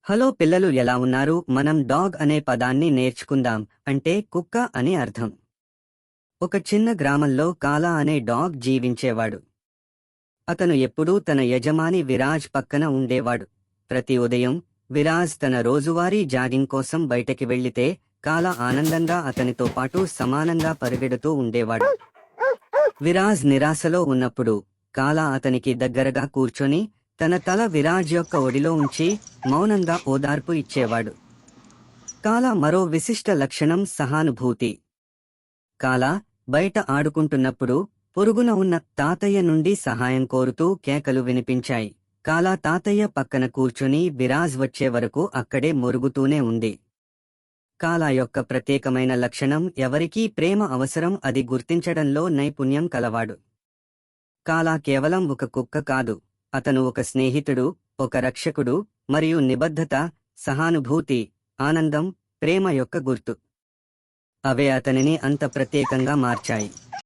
Hello పిల్లలు, ఎలా ఉన్నారు? మనం డాగ్ అనే పదాన్ని నేర్చుకుందాం. అంటే కుక్క అని అర్థం. ఒక చిన్న గ్రామంలో కాలా అనే డాగ్ జీవించేవాడు. అతను ఎప్పుడూ తన యజమాని విరాజ్ పక్కన ఉండేవాడు. ప్రతి ఉదయం విరాజ్ తన రోజువారీ జాగింగ్ కోసం బయటకి వెళ్లితే కాలా ఆనందంగా అతనితో పాటు సమానంగా పరిగెడుతూ ఉండేవాడు. విరాజ్ నిరాశలో ఉన్నప్పుడు కాలా అతనికి దగ్గరగా కూర్చొని తన తల విరాజ్ యొక్క ఒడిలో ఉంచి మౌనంగా ఓదార్పు ఇచ్చేవాడు. కాలా మరో విశిష్ట లక్షణం సహానుభూతి. కాలా బయట ఆడుకుంటున్నప్పుడు పొరుగున ఉన్న తాతయ్య నుండి సహాయం కోరుతూ కేకలు వినిపించాయి. కాలా తాతయ్య పక్కన కూర్చొని విరాజ్ వచ్చే వరకు అక్కడే మొరుగుతూనే ఉంది. కాలా యొక్క ప్రత్యేకమైన లక్షణం ఎవరికీ ప్రేమ అవసరం అది గుర్తించడంలో నైపుణ్యం కలవాడు. కాలా కేవలం ఒక కుక్క కాదు, అతను ఒక స్నేహితుడు, ఒక రక్షకుడు, మరియు నిబద్ధత, సహానుభూతి, ఆనందం, ప్రేమ యొక్క గుర్తు. అవే అతనిని అంత ప్రత్యేకంగా మార్చాయి.